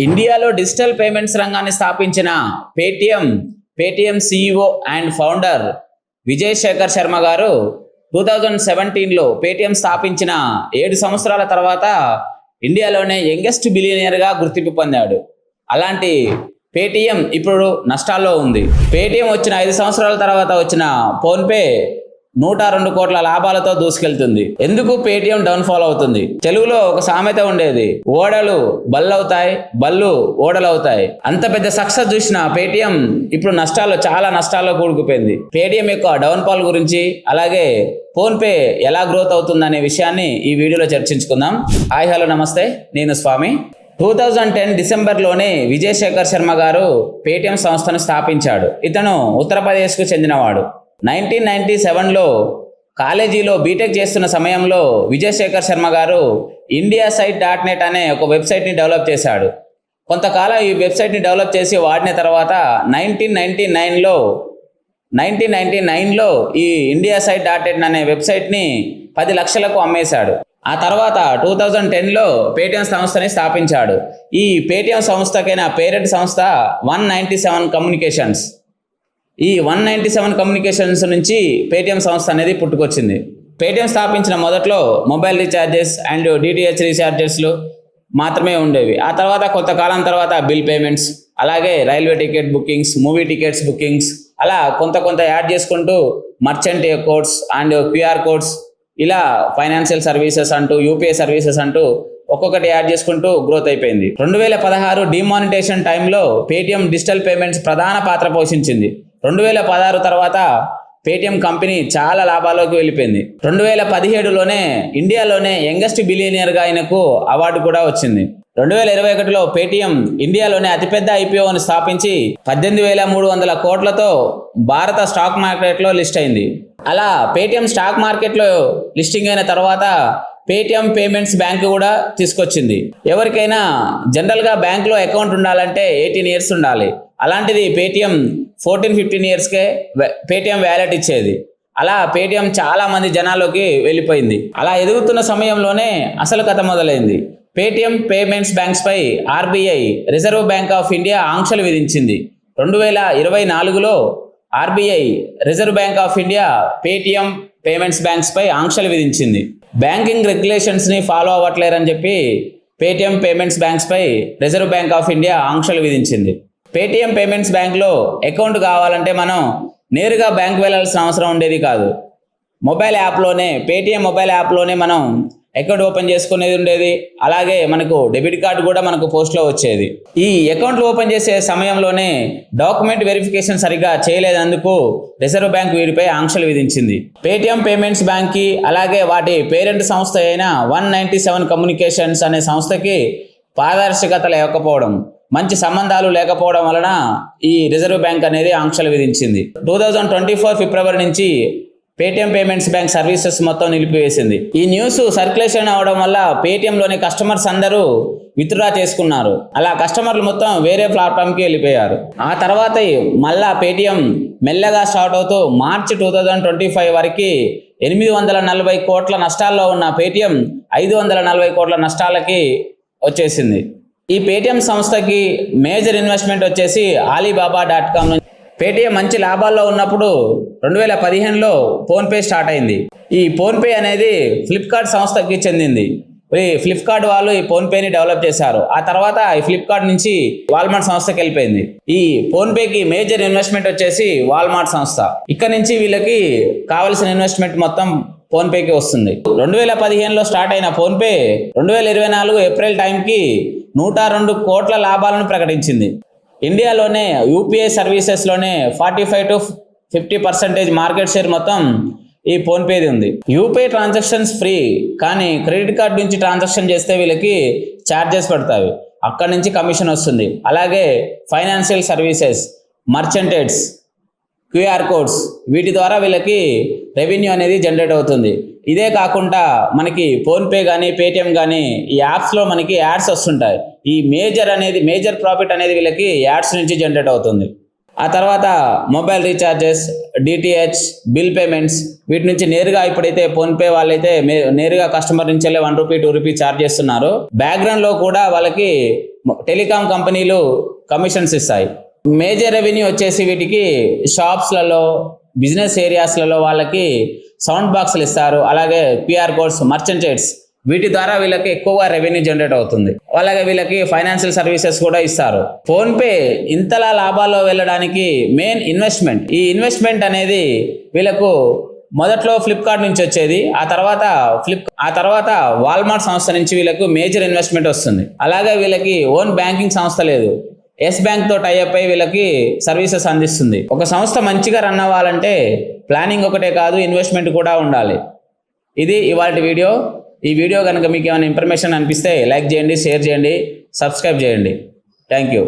ఇండియాలో digital payments రంగాన్ని స్థాపించిన Paytm CEO and founder Vijay Shekhar Sharma గారు 2017లో పేటిఎం స్థాపించిన 7 సంవత్సరాల తర్వాత ఇండియాలోనే యంగెస్ట్ బిలియనియర్గా గుర్తింపు పొందాడు. అలాంటి పేటిఎం ఇప్పుడు నష్టాల్లో ఉంది. పేటిఎం వచ్చిన 5 సంవత్సరాల తర్వాత వచ్చిన ఫోన్పే 102 కోట్ల లాభాలతో దూసుకెళ్తుంది. ఎందుకు పేటిఎం డౌన్ఫాల్ అవుతుంది? తెలుగులో ఒక సామెత ఉండేది, ఓడలు బల్లవుతాయి, బళ్ళు ఓడలవుతాయి. అంత పెద్ద సక్సెస్ చూసిన పేటిఎం ఇప్పుడు చాలా నష్టాల్లో కూడుకుపోయింది. పేటిఎం యొక్క డౌన్ఫాల్ గురించి, అలాగే ఫోన్పే ఎలా గ్రోత్ అవుతుందనే విషయాన్ని ఈ వీడియోలో చర్చించుకుందాం. హాయ్ హలో నమస్తే, నేను స్వామి. 2010 డిసెంబర్లోనే విజయ్ శేఖర్ శర్మ గారు పేటిఎం సంస్థను స్థాపించాడు. ఇతను ఉత్తరప్రదేశ్కు చెందినవాడు. 1997లో కాలేజీలో బీటెక్ చేస్తున్న సమయంలో విజయ్ శేఖర్ శర్మ గారు indiasite.net అనే ఒక వెబ్సైట్ని డెవలప్ చేశాడు. కొంతకాలం ఈ వెబ్సైట్ని డెవలప్ చేసి వాడిన తర్వాత 1999లో ఈ indiasite.net అనే వెబ్సైట్ని 10 లక్షలకు అమ్మేశాడు. ఆ తర్వాత 2010లో పేటిఎం సంస్థని స్థాపించాడు. ఈ పేటిఎం సంస్థకైన పేరెంట్ సంస్థ 197 కమ్యూనికేషన్స్. ఈ 197 కమ్యూనికేషన్స్ నుంచి పేటిఎం సంస్థ అనేది పుట్టుకొచ్చింది. పేటిఎం స్థాపించిన మొదట్లో మొబైల్ రీఛార్జెస్ అండ్ డిటిహెచ్ రీఛార్జెస్లు మాత్రమే ఉండేవి. ఆ తర్వాత కొంతకాలం తర్వాత బిల్ పేమెంట్స్, అలాగే railway ticket bookings, movie tickets bookings, అలా కొంత యాడ్ చేసుకుంటూ merchant codes and QR codes, ఇలా ఫైనాన్షియల్ సర్వీసెస్ అంటూ, యూపీఐ సర్వీసెస్ అంటూ ఒక్కొక్కటి యాడ్ చేసుకుంటూ గ్రోత్ అయిపోయింది. 2016 డిమానిటైజేషన్ టైంలో పేటిఎం డిజిటల్ పేమెంట్స్ ప్రధాన పాత్ర పోషించింది. 2016 తర్వాత పేటిఎం కంపెనీ చాలా లాభాల్లోకి వెళ్ళిపోయింది. 2017లోనే ఇండియాలోనే యంగెస్ట్ బిలియనియర్గా ఆయనకు అవార్డు కూడా వచ్చింది. 2021లో పేటిఎం ఇండియాలోనే అతిపెద్ద ఐపీఓని స్థాపించి 18,300 కోట్లతో భారత స్టాక్ మార్కెట్లో లిస్ట్ అయింది. అలా పేటిఎం స్టాక్ మార్కెట్లో లిస్టింగ్ అయిన తర్వాత పేటిఎం పేమెంట్స్ బ్యాంక్ కూడా తీసుకొచ్చింది. ఎవరికైనా జనరల్గా బ్యాంకులో అకౌంట్ ఉండాలంటే 18 ఇయర్స్ ఉండాలి. అలాంటిది పేటిఎం 14-15 ఇయర్స్కే పేటిఎం వ్యాలెట్ ఇచ్చేది. అలా పేటిఎం చాలా మంది జనాల్లోకి వెళ్ళిపోయింది. అలా ఎదుగుతున్న సమయంలోనే అసలు కథ మొదలైంది. పేటిఎం పేమెంట్స్ బ్యాంక్స్ పై RBI, Reserve Bank of India ఆంక్షలు విధించింది. 2024లో RBI, Reserve Bank of India Paytm payments banks పై ఆంక్షలు విధించింది. బ్యాంకింగ్ రెగ్యులేషన్స్ని ఫాలో అవ్వట్లేరని చెప్పి పేటిఎం పేమెంట్స్ బ్యాంక్స్ పై రిజర్వ్ బ్యాంక్ ఆఫ్ ఇండియా ఆంక్షలు విధించింది. పేటిఎం పేమెంట్స్ బ్యాంక్లో అకౌంట్ కావాలంటే మనం నేరుగా బ్యాంక్ వెళ్ళాల్సిన అవసరం ఉండేది కాదు. పేటిఎం మొబైల్ యాప్లోనే మనం అకౌంట్ ఓపెన్ చేసుకునేది ఉండేది. అలాగే మనకు డెబిట్ కార్డు కూడా మనకు పోస్ట్లో వచ్చేది. ఈ అకౌంట్లు ఓపెన్ చేసే సమయంలోనే డాక్యుమెంట్ వెరిఫికేషన్ సరిగ్గా చేయలేనందుకు రిజర్వ్ బ్యాంక్ వీరిపై ఆంక్షలు విధించింది. పేటిఎం పేమెంట్స్ బ్యాంక్కి, అలాగే వాటి పేరెంట్ సంస్థ అయిన 197 కమ్యూనికేషన్స్ అనే సంస్థకి పారదర్శకత లేకపోవడం, మంచి సంబంధాలు లేకపోవడం వలన ఈ రిజర్వ్ బ్యాంక్ అనేది ఆంక్షలు విధించింది. 2024 ఫిబ్రవరి నుంచి పేటిఎం పేమెంట్స్ బ్యాంక్ సర్వీసెస్ మొత్తం నిలిపివేసింది. ఈ న్యూస్ సర్క్యులేషన్ అవడం వల్ల పేటిఎంలోని కస్టమర్స్ అందరూ విత్డ్రా చేసుకున్నారు. అలా కస్టమర్లు మొత్తం వేరే ప్లాట్ఫామ్కి వెళ్ళిపోయారు. ఆ తర్వాత మళ్ళా పేటిఎం మెల్లగా స్టార్ట్ అవుతూ మార్చి 2025 వరకు 840 కోట్ల నష్టాల్లో ఉన్న పేటిఎం 540 కోట్ల నష్టాలకి వచ్చేసింది. ఈ పేటిఎం సంస్థకి మేజర్ ఇన్వెస్ట్మెంట్ వచ్చేసి alibaba.com నుంచి. పేటిఎం మంచి లాభాల్లో ఉన్నప్పుడు 2015లో ఫోన్పే స్టార్ట్ అయింది. ఈ ఫోన్పే అనేది ఫ్లిప్కార్ట్ సంస్థకి చెందింది. ఈ ఫ్లిప్కార్ట్ వాళ్ళు ఈ ఫోన్పేని డెవలప్ చేశారు. ఆ తర్వాత ఈ ఫ్లిప్కార్ట్ నుంచి వాల్మార్ట్ సంస్థకి వెళ్ళిపోయింది. ఈ ఫోన్పేకి మేజర్ ఇన్వెస్ట్మెంట్ వచ్చేసి వాల్మార్ట్ సంస్థ. ఇక్కడ నుంచి వీళ్ళకి కావాల్సిన ఇన్వెస్ట్మెంట్ మొత్తం ఫోన్పేకి వస్తుంది. 2015లో స్టార్ట్ అయిన ఫోన్పే 2024 ఏప్రిల్ టైంకి 102 కోట్ల లాభాలను ప్రకటించింది. ఇండియాలోనే యూపీఐ సర్వీసెస్లోనే 45-50% మార్కెట్ షేర్ మొత్తం ఈ ఫోన్పేది ఉంది. యూపీఐ ట్రాన్సాక్షన్స్ ఫ్రీ, కానీ క్రెడిట్ కార్డ్ నుంచి ట్రాన్సాక్షన్ చేస్తే వీళ్ళకి ఛార్జెస్ పడతాయి. అక్కడి నుంచి కమిషన్ వస్తుంది. అలాగే ఫైనాన్షియల్ సర్వీసెస్, మర్చెంటెడ్స్, క్యూఆర్ కోడ్స్, వీటి ద్వారా వీళ్ళకి రెవెన్యూ అనేది జనరేట్ అవుతుంది. ఇదే కాకుండా మనకి ఫోన్పే కానీ పేటిఎం కానీ ఈ యాప్స్లో మనకి యాడ్స్ వస్తుంటాయి. ఈ మేజర్ ప్రాఫిట్ అనేది వీళ్ళకి యాడ్స్ నుంచి జనరేట్ అవుతుంది. ఆ తర్వాత mobile recharges, DTH, bill payments, వీటి నుంచి నేరుగా ఇప్పుడైతే ఫోన్పే వాళ్ళైతే నేరుగా కస్టమర్ నుంచి వెళ్ళి ₹1, ₹2 ఛార్జ్ చేస్తున్నారు. బ్యాక్గ్రౌండ్లో కూడా వాళ్ళకి టెలికాం కంపెనీలు కమిషన్స్ ఇస్తాయి. మేజర్ రెవెన్యూ వచ్చేసి వీటికి షాప్స్లలో, బిజినెస్ ఏరియాస్లలో వాళ్ళకి సౌండ్ బాక్సులు ఇస్తారు. అలాగే పిఆర్ కోడ్స్, మర్చెంటైడ్స్, వీటి ద్వారా వీళ్ళకి ఎక్కువగా రెవెన్యూ జనరేట్ అవుతుంది. అలాగే వీళ్ళకి ఫైనాన్షియల్ సర్వీసెస్ కూడా ఇస్తారు. ఫోన్పే ఇంతలా లాభాల్లో వెళ్ళడానికి మెయిన్ ఇన్వెస్ట్మెంట్. ఈ ఇన్వెస్ట్మెంట్ అనేది వీళ్ళకు మొదట్లో ఫ్లిప్కార్ట్ నుంచి వచ్చేది. ఆ తర్వాత వాల్మార్ట్ సంస్థ నుంచి వీళ్ళకు మేజర్ ఇన్వెస్ట్మెంట్ వస్తుంది. అలాగే వీళ్ళకి ఓన్ బ్యాంకింగ్ సంస్థ లేదు. ఎస్ బ్యాంక్ తో టైఅప్ అయి వీళ్ళకి సర్వీసెస్ అందిస్తుంది. ఒక సంస్థ మంచిగా రన్ అవ్వాలంటే ప్లానింగ్ ఒకటే కాదు, ఇన్వెస్ట్మెంట్ కూడా ఉండాలి. ఇది ఇవాల్టి వీడియో. ఈ వీడియో కనుక మీకు ఏమైనా ఇన్ఫర్మేషన్ అనిపిస్తే లైక్ చేయండి, షేర్ చేయండి, సబ్స్క్రైబ్ చేయండి. Thank you.